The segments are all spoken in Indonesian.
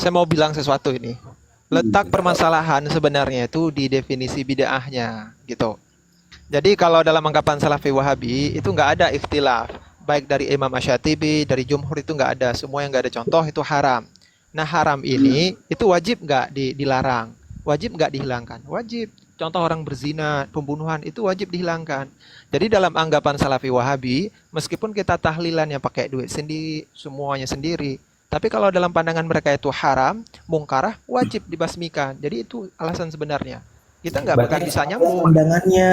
saya mau bilang sesuatu ini. Letak permasalahan sebenarnya itu di definisi bid'ahnya gitu. Jadi kalau dalam anggapan Salafi Wahabi itu nggak ada ikhtilaf, baik dari Imam Asy-Syatibi, dari Jumhur itu nggak ada, semua yang nggak ada contoh itu haram. Nah haram ini itu wajib nggak dilarang, wajib nggak dihilangkan, wajib. Contoh orang berzina, pembunuhan itu wajib dihilangkan. Jadi dalam anggapan Salafi Wahabi, meskipun kita tahlilannya pakai duit sendiri, semuanya sendiri, tapi kalau dalam pandangan mereka itu haram, mungkarah, wajib dibasmikan. Jadi itu alasan sebenarnya. Kita nggak bakal Berarti bisa salah nyambung. pandangannya.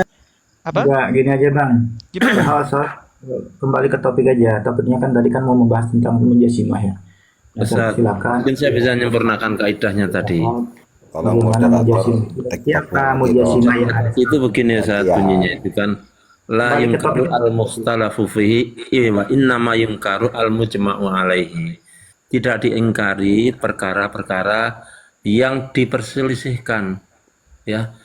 Apa? Enggak, gini aja Bang. Gimana? Kembali ke topik aja. Topiknya kan tadi kan mau membahas tentang mujasimah ya. Ustaz, Silakan. mungkin saya bisa menyempurnakan kaidahnya tadi. Tolong Bagaimana moderator mujasimah? TikTok Siapa mujasimah yang ada? Itu begini saat bunyinya itu kan la Kembali ke yungkaru topik. al mukhtalafu fihi wa innama yungkaru al mujma'u alaihi. Tidak diingkari perkara-perkara yang diperselisihkan, ya.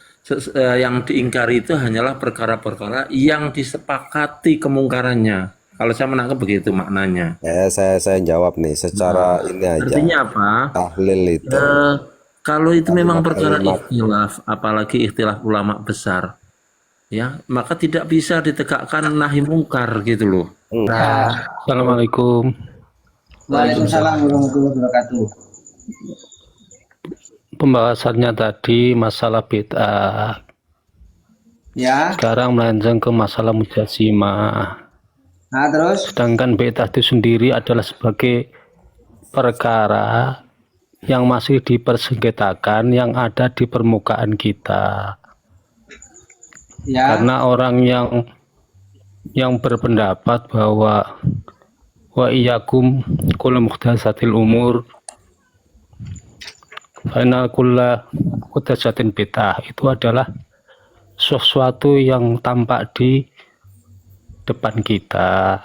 Yang diingkari itu hanyalah perkara-perkara yang disepakati kemungkarannya. Kalau saya menangkap begitu maknanya. Saya jawab nih secara ini aja. Artinya apa? Tahlil itu. Kalau itu memang Kalimat- perkara kalimat. ikhtilaf, apalagi ikhtilaf ulama besar, ya, maka tidak bisa ditegakkan nahi mungkar gitu loh. Assalamualaikum. Waalaikumsalam warahmatullahi wabarakatuh. Pembahasannya tadi masalah bid'ah. Ya. Sekarang melenceng ke masalah mujasimah. Nah, terus Sedangkan bid'ah itu sendiri adalah sebagai perkara yang masih dipersengketakan yang ada di permukaan kita. ya. Karena orang yang berpendapat bahwa wa iyyakum kullu muhdatsatil umur fa inna kulla muhdatsatin bid'ah, itu adalah sesuatu yang tampak di depan kita.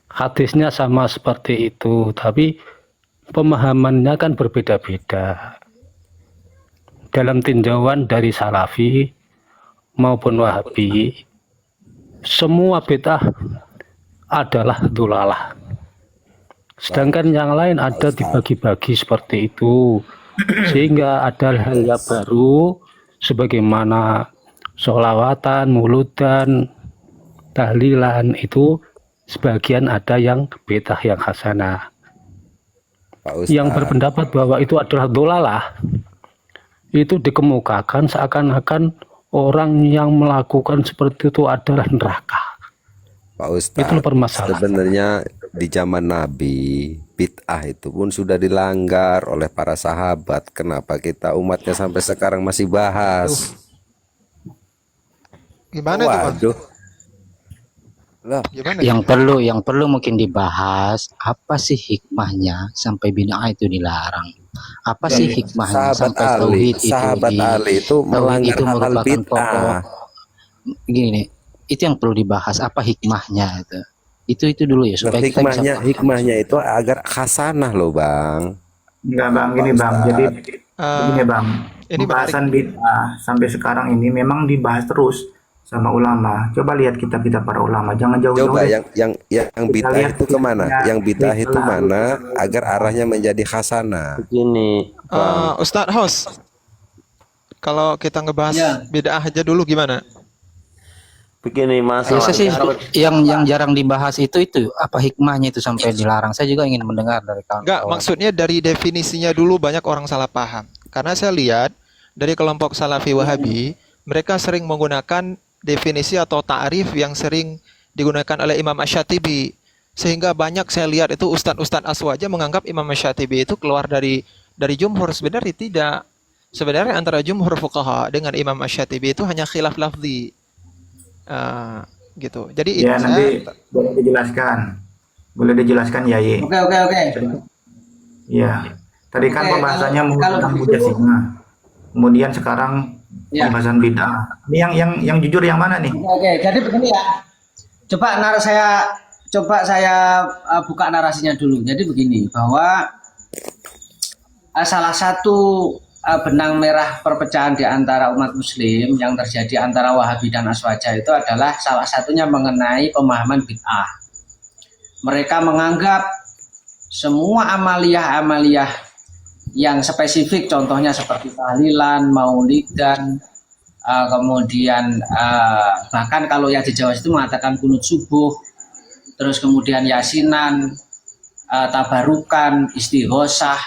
Hadisnya sama seperti itu, tapi pemahamannya kan berbeda-beda. Dalam tinjauan dari Salafi maupun Wahabi, semua bid'ah adalah dolalah. Sedangkan yang lain ada dibagi-bagi seperti itu, sehingga ada hal yang baru sebagaimana sholawatan, muludan, tahlilan, itu sebagian ada yang bid'ah yang hasanah. Pak Yang Ustadz, berpendapat bahwa itu adalah dolalah, itu dikemukakan seakan-akan orang yang melakukan seperti itu adalah neraka. Pak Itu Ustadz, permasalahan. sebenarnya di zaman Nabi bid'ah itu pun sudah dilanggar oleh para sahabat. Kenapa kita umatnya sampai sekarang masih bahas? Gimana tuh, Bang? Waduh. Lah, Gimana? Yang perlu mungkin dibahas, apa sih hikmahnya sampai bid'ah itu dilarang? Apa sih hikmahnya sahabat sampai Ali, tauhid itu sahabat Ali itu tauhid melanggar itu hal-hal merupakan pokok. bid'ah. Gini nih, itu yang perlu dibahas, apa hikmahnya itu dulu ya, Nah, supaya kita bisa paham. hikmahnya itu agar hasanah loh Bang. Enggak Bang, gini Bang. Jadi begini Bang. Ini Pembahasan bid'ah sampai sekarang ini memang dibahas terus sama ulama. Coba lihat kitab-kitab para ulama. Jangan jauh-jauh Coba deh. yang bid'ah lihat itu kemana? kitabnya Yang bid'ah itu Islam. mana agar arahnya menjadi hasanah? Begini, Ustadz Hos, kalau kita ngebahas Ya. bid'ah aja dulu gimana? begini Saya sih masalah. yang jarang dibahas itu apa hikmahnya itu sampai dilarang. Saya juga ingin mendengar dari Enggak, kawan-kawan. maksudnya dari definisinya dulu banyak orang salah paham. Karena saya lihat dari kelompok Salafi Wahabi, mereka sering menggunakan definisi atau ta'rif yang sering digunakan oleh Imam Asy-Syatibi. Sehingga banyak saya lihat itu ustadz-ustadz aswaja menganggap Imam Asy-Syatibi itu keluar dari jumhur. Sebenarnya tidak. Sebenarnya antara jumhur fuqaha dengan Imam Asy-Syatibi itu hanya khilaf lafzi. Gitu. Jadi Ya, nanti boleh dijelaskan. Boleh dijelaskan ya, Ye. Oke. Ya. Tadi kan Oke, pembahasannya kalau tentang begitu- mujasimah. Kemudian sekarang Ya. pembahasan bid'ah. Ini yang jujur yang mana nih? Oke, jadi begini ya. Coba saya buka narasinya dulu. Jadi begini, bahwa salah satu benang merah perpecahan di antara umat muslim yang terjadi antara Wahabi dan Aswaja itu adalah salah satunya mengenai pemahaman bid'ah. Mereka menganggap semua amaliyah yang spesifik, contohnya seperti tahlilan, maulidan, kemudian bahkan kalau yang di Jawa itu mengatakan kunut subuh, terus kemudian yasinan, tabarukan, istighosah,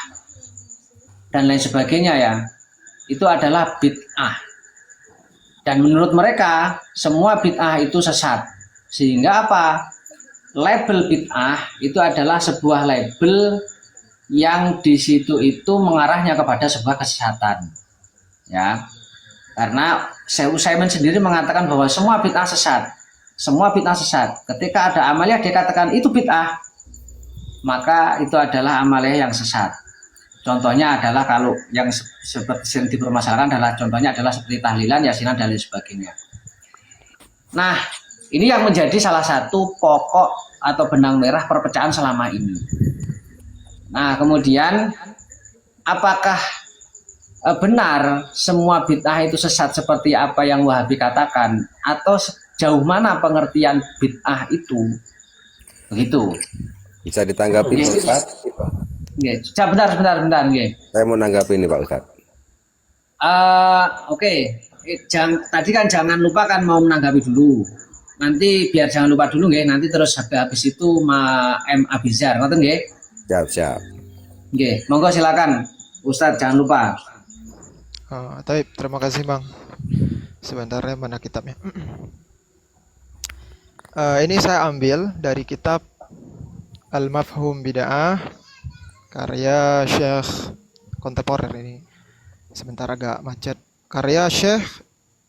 dan lain sebagainya ya, itu adalah bid'ah. Dan menurut mereka semua bid'ah itu sesat. Sehingga apa? Label bid'ah itu adalah sebuah label yang di situ itu mengarahnya kepada sebuah kesesatan. Ya. Karena Syekh Utsaimin sendiri mengatakan bahwa semua bid'ah sesat. Semua bid'ah sesat. Ketika ada amalia dikatakan itu bid'ah, maka itu adalah amalia yang sesat. Contohnya adalah kalau yang seperti yang dipermasalahkan adalah contohnya adalah seperti tahlilan, yasinan dan lain sebagainya. Nah, ini yang menjadi salah satu pokok atau benang merah perpecahan selama ini. Nah, kemudian apakah benar semua bid'ah itu sesat seperti apa yang Wahabi katakan, atau sejauh mana pengertian bid'ah itu? Begitu. Bisa ditanggapi Pak Ustaz? Nggih, bentar nggih. Saya mau nanggapi ini Pak Ustaz. Oke. Tadi kan jangan lupa kan mau menanggapi dulu. Nanti biar jangan lupa dulu nggih, nanti terus habis itu M Abizar, ngoten nggih? Siap. Nggih, monggo silakan Ustadz, jangan lupa. Terima kasih Bang. Sebentar ya, mana kitabnya? Ini saya ambil dari kitab Al-Mafhum Bid'ah karya Syekh kontemporer ini. Sebentar agak macet. Karya Syekh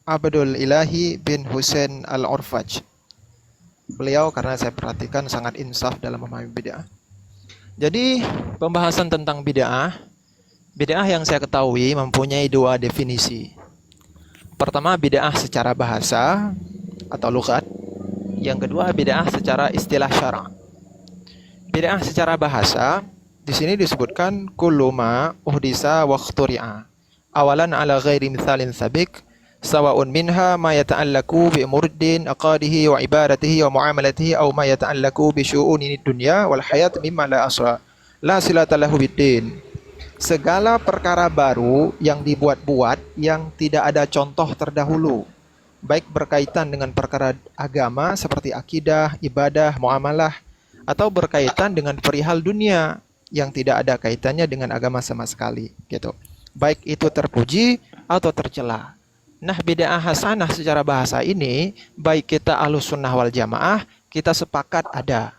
Abdul Ilahi bin Husain Al-Urfaj. Beliau karena saya perhatikan sangat insaf dalam memahami bid'ah. Jadi pembahasan tentang bid'ah yang saya ketahui mempunyai dua definisi. Pertama, bid'ah secara bahasa atau lughat. Yang kedua, bid'ah secara istilah syara'. Bid'ah secara bahasa di sini disebutkan kullu ma uhdisa wa ikhturi'a awalan ala ghairi mithalin sabiq sawa'un minha ma yata'allaku bi umuriddin aqadihi wa ibadatihi wa muamalatihi aw ma yata'allaku bi syu'uni dunya wal hayat mimma la asla la silata lahu biddin. Segala perkara baru yang dibuat-buat yang tidak ada contoh terdahulu, baik berkaitan dengan perkara agama seperti akidah, ibadah, muamalah, atau berkaitan dengan perihal dunia yang tidak ada kaitannya dengan agama sama sekali, gitu. Baik itu terpuji atau tercela. Nah, bid'ah hasanah secara bahasa ini, baik kita Ahlus Sunnah wal Jamaah, kita sepakat ada.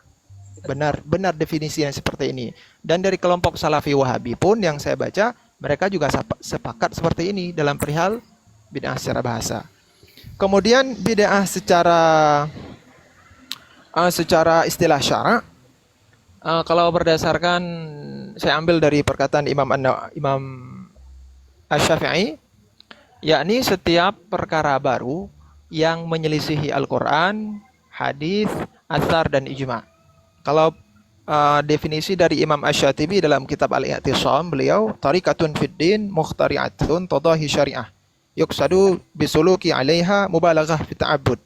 Benar definisi yang seperti ini. Dan dari kelompok Salafi Wahabi pun yang saya baca, mereka juga sepakat seperti ini dalam perihal bid'ah secara bahasa. Kemudian bid'ah secara istilah syara', kalau berdasarkan saya ambil dari perkataan Imam Asy-Syafi'i, yakni setiap perkara baru yang menyelisihi Al-Qur'an, hadis, atsar dan ijma'. Kalau definisi dari Imam Asy-Syatibi dalam kitab Al-I'tisam, beliau tariqatun fid din mukhtari'atun tadahi syariah yuqsadu bisuluki 'alaiha mubalaghah fi ta'abbud.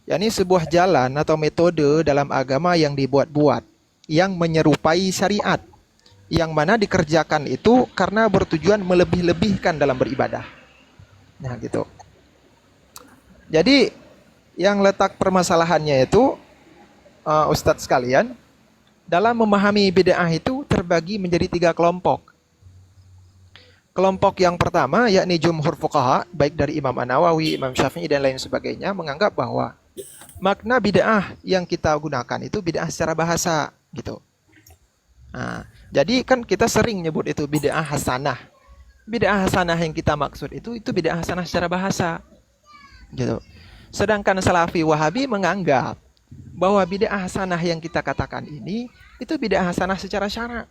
yakni sebuah jalan atau metode dalam agama yang dibuat-buat yang menyerupai syariat, yang mana dikerjakan itu karena bertujuan melebih-lebihkan dalam beribadah. Nah, gitu. Jadi yang letak permasalahannya itu Ustadz sekalian, dalam memahami bid'ah itu terbagi menjadi 3 kelompok. Kelompok yang pertama yakni jumhur fuqaha, baik dari Imam An-Nawawi, Imam Syafi'i dan lain sebagainya, menganggap bahwa makna bid'ah yang kita gunakan itu bid'ah secara bahasa, gitu. Nah, jadi kan kita sering nyebut itu bid'ah hasanah. Bid'ah hasanah yang kita maksud itu bid'ah hasanah secara bahasa, gitu. Sedangkan Salafi Wahabi menganggap bahwa bid'ah hasanah yang kita katakan ini itu bid'ah hasanah secara syara'.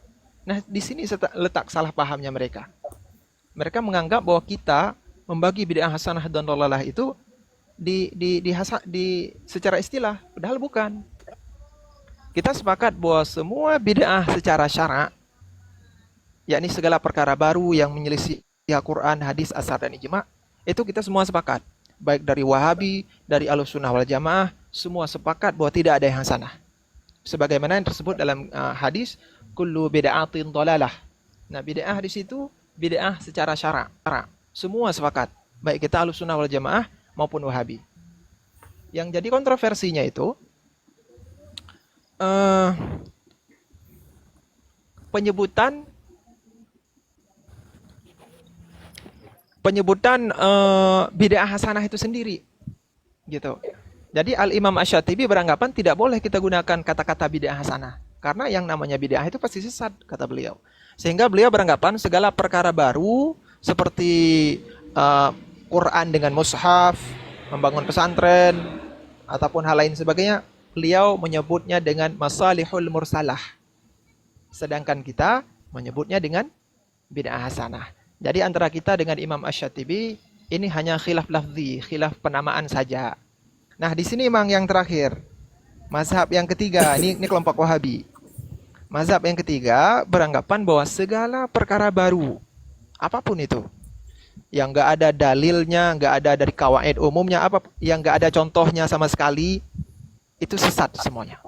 Nah, di sini letak salah pahamnya mereka. Mereka menganggap bahwa kita membagi bid'ah hasanah dan dhalalah itu secara istilah, padahal bukan. Kita sepakat bahwa semua bid'ah secara syara', yakni segala perkara baru yang menyelisih Al-Quran, hadis, asar dan ijma', itu kita semua sepakat. Baik dari Wahabi, dari Ahlus Sunnah wal Jamaah, semua sepakat bahwa tidak ada yang hasanah. Sebagaimana yang tersebut dalam hadis, kullu bid'atin dhalalah. Nah, bid'ah di situ bid'ah secara syara. Semua sepakat, baik kita Ahlussunnah wal Jamaah maupun Wahabi. Yang jadi kontroversinya itu eh, penyebutan bid'ah hasanah itu sendiri, gitu. Jadi Al-Imam Asy-Syatibi beranggapan tidak boleh kita gunakan kata-kata bid'ah hasanah karena yang namanya bid'ah itu pasti sesat, kata beliau. Sehingga beliau beranggapan segala perkara baru seperti Quran dengan mushaf, membangun pesantren ataupun hal lain sebagainya, beliau menyebutnya dengan masalihul mursalah. Sedangkan kita menyebutnya dengan bid'ah hasanah. Jadi antara kita dengan Imam Asy-Syatibi ini hanya khilaf lafzi, khilaf penamaan saja. Nah, di sini memang yang terakhir. Mazhab yang ketiga, ini kelompok Wahabi. Mazhab yang ketiga beranggapan bahwa segala perkara baru, apapun itu, yang nggak ada dalilnya, nggak ada dari kawaid umumnya, yang nggak ada contohnya sama sekali, itu sesat semuanya.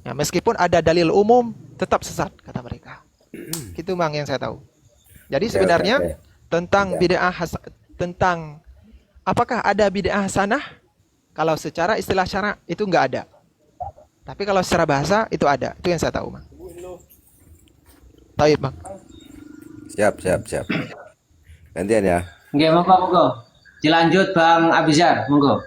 Ya, meskipun ada dalil umum, tetap sesat, kata mereka. Itu memang yang saya tahu. Jadi sebenarnya tentang tentang apakah ada bid'ah hasanah? Kalau secara istilah syara itu nggak ada. Tapi kalau secara bahasa itu ada. Itu yang saya tahu, Bang. Taib, Bang. Siap. Gantian ya. Nggih, monggo. Dilanjut Bang Abizar, monggo.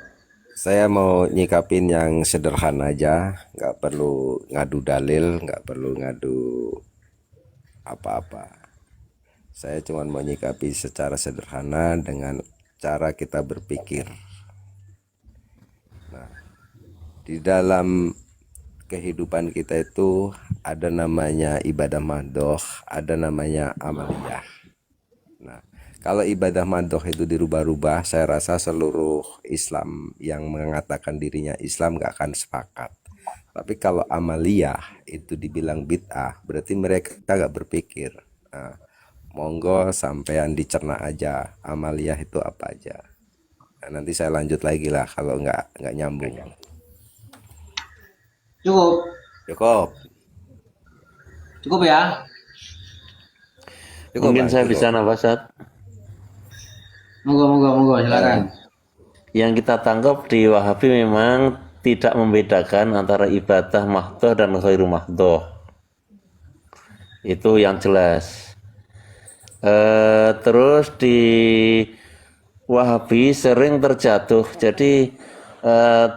Saya mau nyikapin yang sederhana aja, nggak perlu ngadu dalil, nggak perlu ngadu apa-apa. Saya cuma mau nyikapi secara sederhana dengan cara kita berpikir. Nah, di dalam kehidupan kita itu ada namanya ibadah madhoh, ada namanya amaliyah. Nah, kalau ibadah madhoh itu dirubah-rubah, saya rasa seluruh Islam yang mengatakan dirinya Islam gak akan sepakat. Tapi kalau amaliyah itu dibilang bid'ah, berarti mereka gak berpikir. Nah, monggo sampean dicerna aja amaliyah itu apa aja. Nah, nanti saya lanjut lagi lah kalau nggak nyambung. Cukup ya. Mungkin saya bisa nambah, Ustaz. Monggo silakan. Yang kita tangkap di Wahabi memang tidak membedakan antara ibadah mahdhoh dan ghairu mahdhoh. Itu yang jelas. Terus di Wahabi sering terjatuh, jadi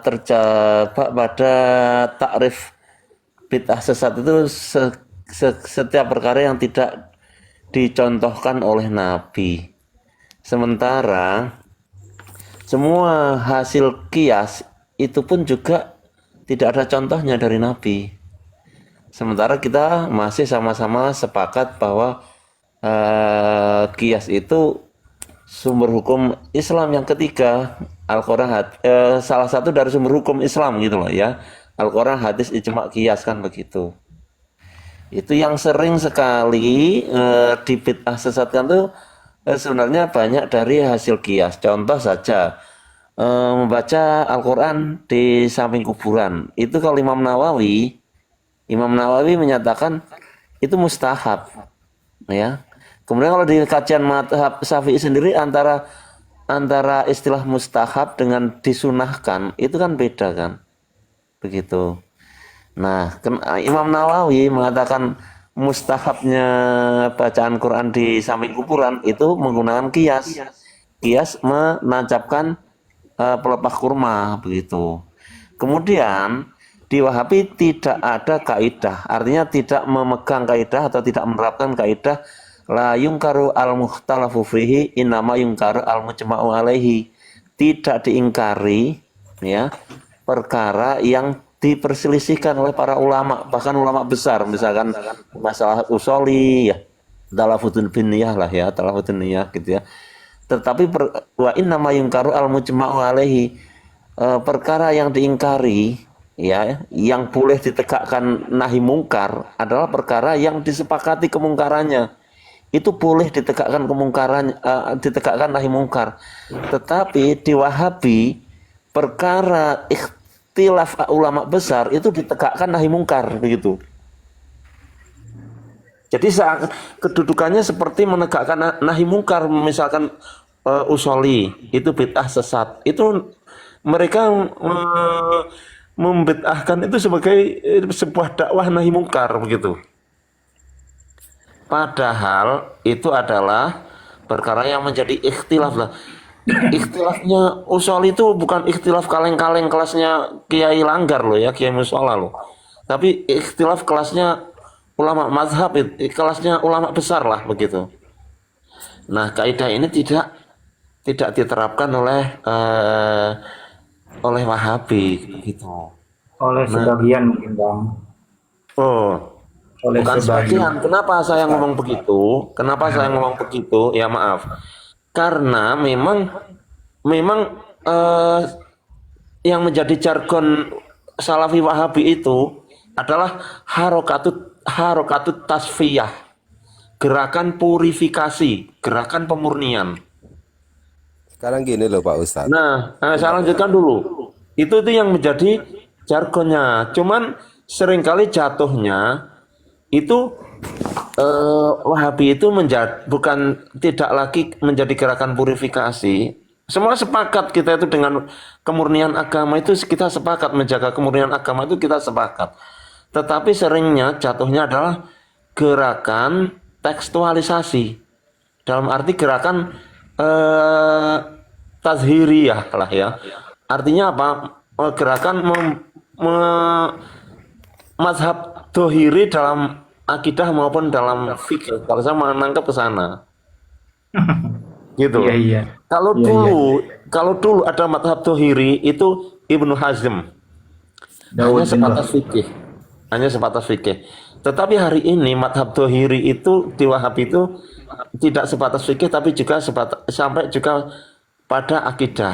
terjebak pada takrif bid'ah sesat itu setiap perkara yang tidak dicontohkan oleh Nabi. Sementara semua hasil kias itu pun juga tidak ada contohnya dari Nabi. Sementara kita masih sama-sama sepakat bahwa kias itu sumber hukum Islam yang ketiga, Al-Quran, salah satu dari sumber hukum Islam gitu loh ya. Al-Quran, hadis, ijma, kias kan begitu. Itu yang sering sekali di bid'ah sesatkan tuh sebenarnya banyak dari hasil kias. Contoh saja membaca Al-Quran di samping kuburan. Itu kalau Imam Nawawi menyatakan itu mustahab, ya. Kemudian kalau di kajian mazhab Syafi'i sendiri antara istilah mustahab dengan disunahkan itu kan beda kan, begitu. Nah, Imam Nawawi mengatakan mustahabnya bacaan Quran di samping kuburan itu menggunakan kias menancapkan pelepah kurma, begitu. Kemudian di Wahabi tidak ada kaidah, artinya tidak memegang kaidah atau tidak menerapkan kaidah la yungkaru al-mukhtalafu fihi innama yungkaru al-mujma'u alaihi. Tidak diingkari ya perkara yang diperselisihkan oleh para ulama, bahkan ulama besar, misalkan masalah usoli ya, talafutun bin niyah lah ya, talafutun niyah gitu ya. Tetapi wa innama yungkaru al-mujma'u alaihi, perkara yang diingkari ya, yang boleh ditegakkan nahi mungkar adalah perkara yang disepakati kemungkarannya. Itu boleh ditegakkan kemungkaran, ditegakkan nahi mungkar. Tetapi di Wahabi perkara ikhtilaf ulama besar itu ditegakkan nahi mungkar, begitu. Jadi kedudukannya seperti menegakkan nahi mungkar, misalkan usoli itu bid'ah sesat. Itu mereka membid'ahkan itu sebagai sebuah dakwah nahi mungkar begitu. Padahal itu adalah perkara yang menjadi ikhtilaf lah. Ikhtilafnya usul itu bukan ikhtilaf kaleng-kaleng kelasnya Kiai Langgar loh ya, Kiai Musola loh. Tapi ikhtilaf kelasnya ulama mazhab, kelasnya ulama besar lah begitu. Nah, kaidah ini tidak diterapkan oleh Wahabi gitu. Oleh sebagian mungkin Bang. Oh, Oleh bukan sebagian. sebagian. Kenapa saya ngomong begitu? Kenapa saya ngomong begitu? Ya maaf. Karena memang yang menjadi jargon Salafi Wahabi itu adalah harokatut tasfiyah, gerakan purifikasi, gerakan pemurnian. Sekarang gini loh Pak Ustadz. Saya lanjutkan dulu. Itu yang menjadi jargonnya. Cuman seringkali jatuhnya itu Wahabi itu bukan tidak lagi menjadi gerakan purifikasi. Semua sepakat kita itu dengan kemurnian agama itu, kita sepakat menjaga kemurnian agama itu, kita sepakat. Tetapi seringnya jatuhnya adalah gerakan tekstualisasi. Dalam arti gerakan tazhiriyah lah ya. Artinya apa? Gerakan mazhab dohiri dalam akidah maupun dalam fikih. Kalau saya menangkap ke sana, gitu. Iya. Kalau dulu ada mazhab dohiri itu Ibnu Hazm, hanya sebatas fikih. Tetapi hari ini mazhab dohiri itu di Wahabi itu tidak sebatas fikih, tapi juga sampai juga pada akidah.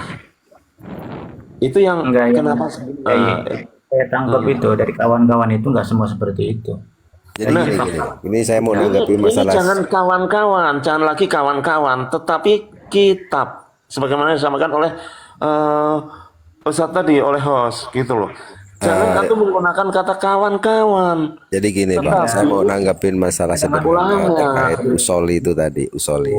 Itu yang kenapa? Saya tangkap itu dari kawan-kawan itu nggak semua seperti itu. Jadi gini. Ini saya mau nanggapi masalah. Ini jangan kawan-kawan, jangan lagi kawan-kawan, tetapi kitab. Sebagaimana disampaikan oleh Ustadz tadi, oleh host, gitu loh. Jangan antum menggunakan kata kawan-kawan. Jadi gini Pak, saya mau nanggapin masalah sebenarnya terkait usoli itu tadi, usoli.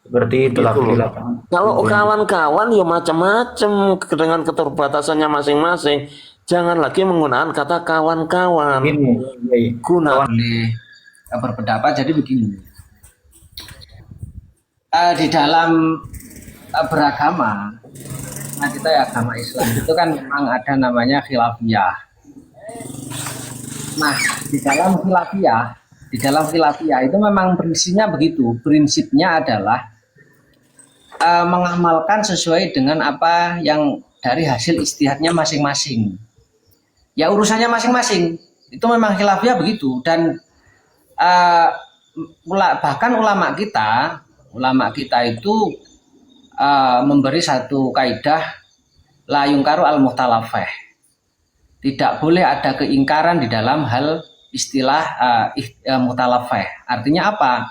Seperti itulah di lapangan. Kalau kawan-kawan ya macam-macam dengan keterbatasannya masing-masing. Jangan lagi menggunakan kata kawan-kawan. Boleh berpendapat. Jadi begini, di dalam beragama, nah kita ya agama Islam itu kan memang ada namanya khilafiyah. Nah di dalam khilafiyah itu memang prinsipnya begitu. Prinsipnya adalah mengamalkan sesuai dengan apa yang dari hasil ijtihadnya masing-masing. Ya urusannya masing-masing. Itu memang khilafiyah begitu. Dan bahkan ulama kita itu memberi satu kaidah la yungkaru al muhtalafeh. Tidak boleh ada keingkaran di dalam hal istilah muhtalafeh. Artinya apa?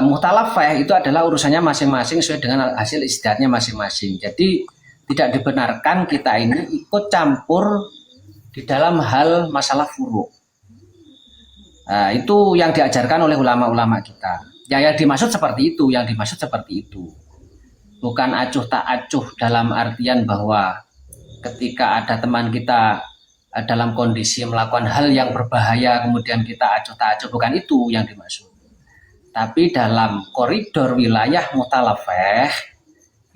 Muhtalafeh itu adalah urusannya masing-masing sesuai dengan hasil ijtihadnya masing-masing. Jadi tidak dibenarkan kita ini ikut campur di dalam hal masalah furu'. Nah, itu yang diajarkan oleh ulama-ulama kita. Yang dimaksud seperti itu, Bukan acuh tak acuh dalam artian bahwa ketika ada teman kita dalam kondisi melakukan hal yang berbahaya kemudian kita acuh tak acuh, bukan itu yang dimaksud. Tapi dalam koridor wilayah mutalafeh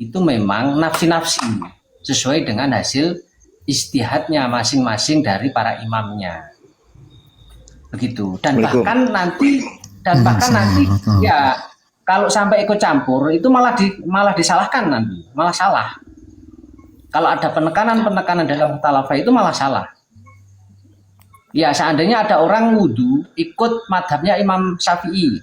itu memang nafsi-nafsi sesuai dengan hasil ijtihadnya masing-masing dari para imamnya, begitu. Dan bahkan nanti ya kalau sampai ikut campur itu malah disalahkan nanti, malah salah. Kalau ada penekanan dalam mutalafah itu malah salah. Ya seandainya ada orang wudhu ikut madhabnya Imam Syafi'i,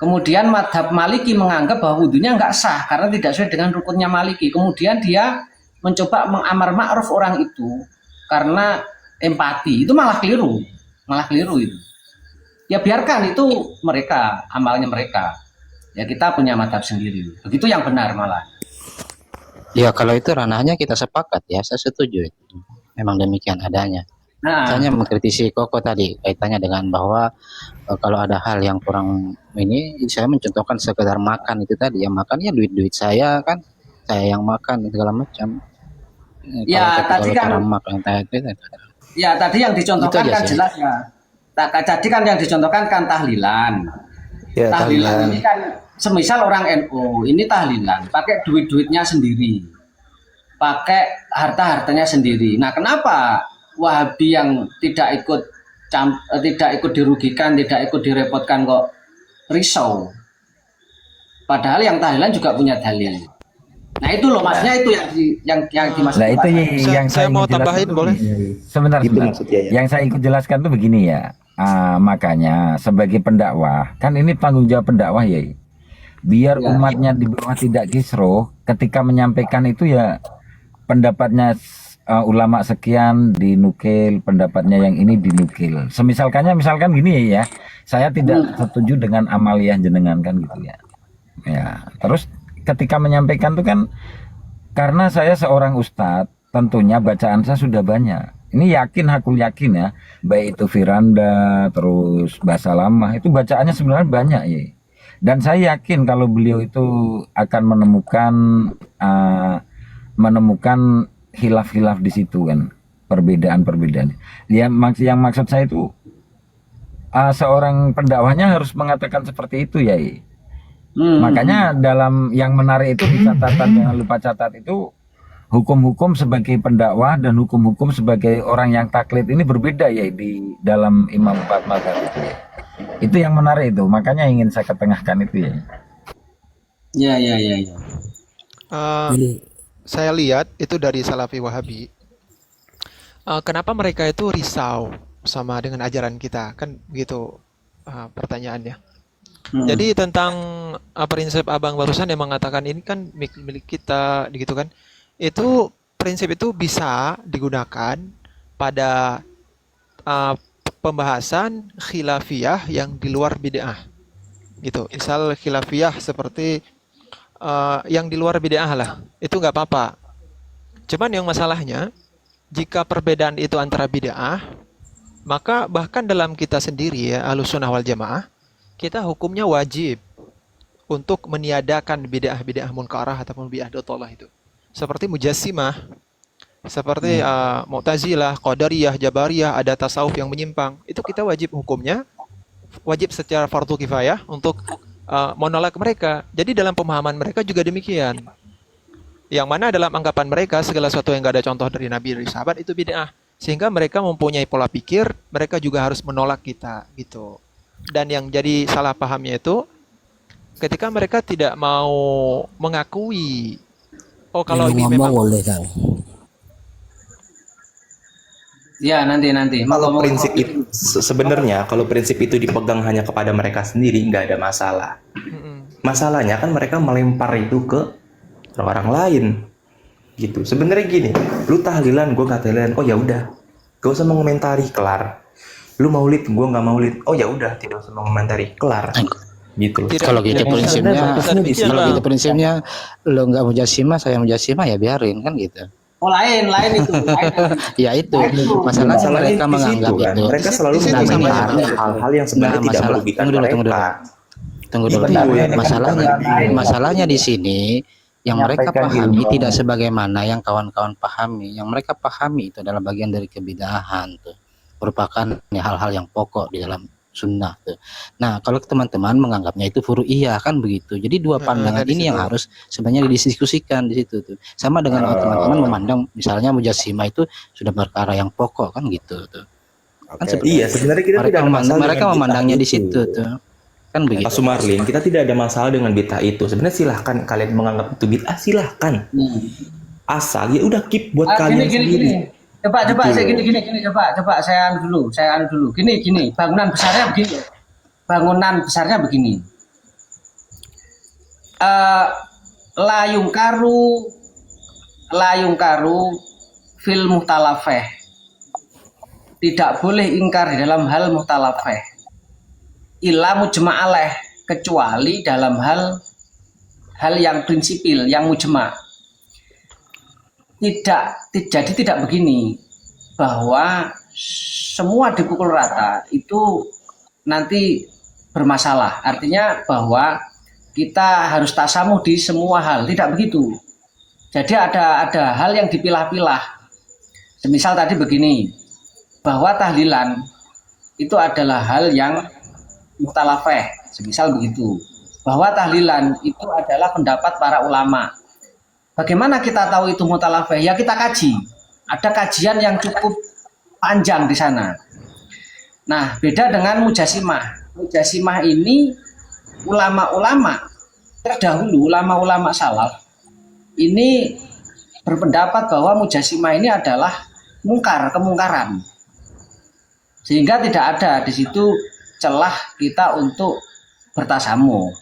kemudian madhab Maliki menganggap bahwa wudhunya nggak sah karena tidak sesuai dengan rukunnya Maliki, kemudian dia mencoba mengamar ma'ruf orang itu karena empati, itu malah keliru itu. Ya biarkan itu mereka, amalnya mereka. Ya kita punya madhab sendiri. Begitu yang benar malah. Ya kalau itu ranahnya kita sepakat ya, saya setuju. Memang demikian adanya. Nah, Saya hanya mengkritisi Koko tadi kaitannya dengan bahwa kalau ada hal yang kurang ini, saya mencontohkan sekedar makan itu tadi, yang makannya duit-duit saya kan, saya yang makan segala macam. ya Kalau tadi cara kan, makan itu ya tadi yang dicontohkan aja kan sih. jelas ya. Tadi kan yang dicontohkan kan tahlilan. Ya, Tahlilan tahlilan. ini kan semisal orang NU ini tahlilan pakai duit-duitnya sendiri, pakai harta-hartanya sendiri. Nah, kenapa Wahabi yang tidak ikut dirugikan, tidak ikut direpotkan kok risau? Padahal yang tahlilan juga punya dalil. Nah, itu loh maksudnya itu yang dimaksud Nah itu Pak. yang Saya saya mau ingin jelaskan tambahin tuh boleh? sebentar Itu sebentar. maksudnya ya. Yang saya ikut jelaskan tuh begini ya. Makanya sebagai pendakwah kan ini tanggung jawab pendakwah ya. Biar Ya. umatnya di bawah tidak kisruh ketika menyampaikan itu ya pendapatnya ulama sekian dinukil, pendapatnya yang ini dinukil. Misalkan gini ya, saya tidak setuju dengan amaliyah jenengan kan gitu ya. Ya, terus ketika menyampaikan itu kan karena saya seorang ustadz, tentunya bacaan saya sudah banyak. Ini hakul yakin ya, baik itu Firanda, terus bahasa lama, itu bacaannya sebenarnya banyak ya. Dan saya yakin kalau beliau itu akan menemukan hilaf-hilaf di situ kan, perbedaan-perbedaan. Yang maksud saya itu seorang pendakwahnya harus mengatakan seperti itu ya. Makanya dalam yang menarik itu di catatan, jangan lupa catat itu hukum-hukum sebagai pendakwah dan hukum-hukum sebagai orang yang taklid ini berbeda ya di dalam Imam Empat Mazhab itu ya. Itu yang menarik itu, makanya ingin saya ketengahkan itu ya. Ya. Saya lihat itu dari Salafi Wahabi. Kenapa mereka itu risau sama dengan ajaran kita? Kan begitu pertanyaannya. Jadi tentang prinsip abang barusan yang mengatakan ini kan milik kita, gitu kan? Itu prinsip itu bisa digunakan pada pembahasan khilafiyah yang di luar bid'ah, gitu. Misal khilafiyah seperti yang di luar bid'ah lah, itu nggak apa-apa. Cuman yang masalahnya, jika perbedaan itu antara bid'ah, maka bahkan dalam kita sendiri ya, Ahlussunnah wal Jamaah, kita hukumnya wajib untuk meniadakan bid'ah-bid'ah munkarah ataupun bid'ah dotolah itu. Seperti Mujassimah, seperti Mu'tazilah, Qadariyah, Jabariyah, ada tasawuf yang menyimpang. Itu kita wajib hukumnya, wajib secara fardu kifayah untuk menolak mereka. Jadi dalam pemahaman mereka juga demikian. Yang mana dalam anggapan mereka segala sesuatu yang gak ada contoh dari Nabi, dari sahabat itu bid'ah. Sehingga mereka mempunyai pola pikir, mereka juga harus menolak kita gitu. Dan yang jadi salah pahamnya itu ketika mereka tidak mau mengakui, oh kalau ini memang boleh Kang. Ya, nanti. Kalau prinsip itu sebenarnya kalau prinsip itu dipegang hanya kepada mereka sendiri nggak ada masalah. Masalahnya kan mereka melempar itu ke orang lain, gitu. Sebenarnya gini, lu tahlilan, gue nggak tahlilan, oh ya udah, gak usah mengomentari, kelar. Lu maulid, gue nggak maulid, oh ya udah, tidak usah mengomentari, kelar. Gitu. Kalau gitu prinsipnya, lo nggak mujassimah, saya mujassimah ya biarin kan gitu. Oh lain itu. Ya itu masalahnya mereka di situ, menganggap kan? itu. Mereka selalu mengomentari hal-hal yang sebenarnya tidak merugikan mereka. Tunggu dulu. Masalahnya di sini yang mereka pahami tidak sebagaimana yang kawan-kawan pahami. Yang mereka pahami itu adalah bagian dari kebidahan tuh, merupakan hal-hal yang pokok di dalam sunnah tuh. Nah, kalau teman-teman menganggapnya itu furu'iyah kan begitu. Jadi dua pandangan ini yang harus sebenarnya didiskusikan di situ tuh. Sama dengan teman-teman memandang misalnya mujassimah itu sudah perkara yang pokok kan gitu tuh. Kan Iya, sebenarnya kita tidak ada masalah mereka dengan memandangnya bid'ah di situ itu. tuh. Kan begitu. Pak Sumarlin, kita tidak ada masalah dengan bid'ah itu. Sebenarnya silahkan kalian menganggap itu bid'ah, silahkan. Asal ya udah keep buat kalian sendiri. Coba saya gini coba saya anu dulu. Gini, bangunan besarnya begini. Layung karu fil muhtalafeh. Tidak boleh ingkar di dalam hal muhtalafeh. Illa mujma'aleh, kecuali dalam hal yang prinsipil, yang mujma'. Jadi tidak begini bahwa semua dipukul rata itu nanti bermasalah. Artinya bahwa kita harus tasamuh di semua hal, tidak begitu. Jadi ada hal yang dipilah-pilah. Semisal tadi begini, bahwa tahlilan itu adalah hal yang mukhtalafah, semisal begitu. Bahwa tahlilan itu adalah pendapat para ulama. Bagaimana kita tahu itu mukhtalafah? Ya kita kaji. Ada kajian yang cukup panjang di sana. Nah, beda dengan mujasimah. Mujasimah ini ulama-ulama terdahulu, ulama-ulama salaf ini berpendapat bahwa mujasimah ini adalah mungkar, kemungkaran. Sehingga tidak ada di situ celah kita untuk bertasamuh.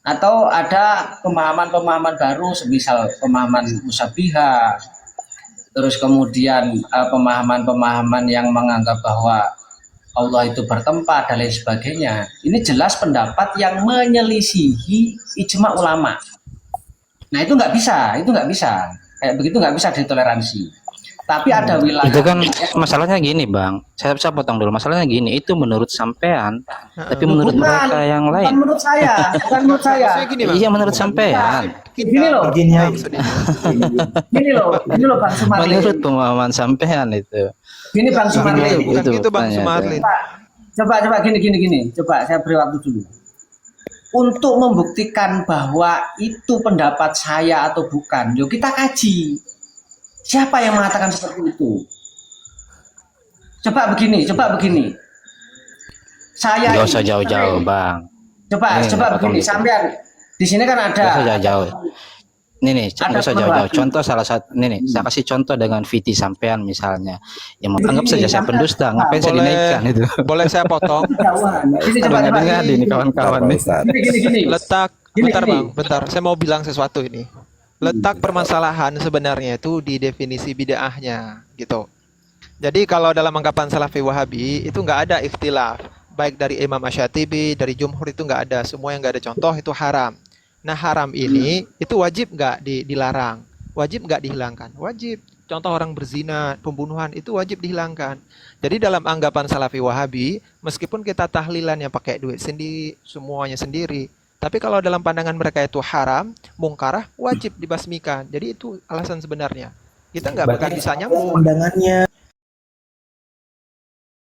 Atau ada pemahaman-pemahaman baru, semisal pemahaman musabbihah, terus kemudian pemahaman-pemahaman yang menganggap bahwa Allah itu bertempat dan lain sebagainya. Ini jelas pendapat yang menyelisihi ijma ulama. Nah itu nggak bisa, kayak begitu nggak bisa ditoleransi. Tapi ada wilayah. Itu kan masalahnya gini, Bang. Saya bisa potong dulu. Masalahnya gini, itu menurut sampean, tapi menurut mereka yang lain. Bukan menurut saya, bukan menurut saya. Iya, menurut sampean. Gini loh, Begini aja. gini loh Bang Sumarli. Menurut pemahaman sampean itu. Gini Bang Sumarli. Bukan Itu gitu Bang pertanyaan. Sumarlin. Coba gini. Coba saya beri waktu dulu. Untuk membuktikan bahwa itu pendapat saya atau bukan, yuk kita kaji. Siapa yang mengatakan seperti itu? Coba begini. Saya Gak usah jauh-jauh, Bang. coba begini, sampean di sini kan Gak usah ada jauh-jauh. Nih, gak usah jauh-jauh. Contoh salah satu, nih, saya kasih contoh dengan Viti sampean misalnya. Yang menganggap saja saya pendusta, ngapain saya dinaikkan itu? Boleh saya potong? jauhan. Ini Aduh, nggak dengar gini. ini kawan-kawan nih. Gini. Letak, Gini, bentar gini. Bang, bentar. Saya mau bilang sesuatu ini. Letak permasalahan sebenarnya itu di definisi bid'ahnya, gitu. Jadi kalau dalam anggapan Salafi Wahabi itu nggak ada ikhtilaf, baik dari Imam Asy-Syatibi, dari Jumhur itu nggak ada. Semua yang nggak ada contoh itu haram. Nah haram ini itu wajib nggak dilarang, wajib nggak dihilangkan, wajib. Contoh orang berzina, pembunuhan itu wajib dihilangkan. Jadi dalam anggapan Salafi Wahabi, meskipun kita tahlilan yang pakai duit sendiri, semuanya sendiri, tapi kalau dalam pandangan mereka itu haram, mungkarah, wajib dibasmikan. Jadi itu alasan sebenarnya. Kita nggak bakal bisa nyambung. Pandangannya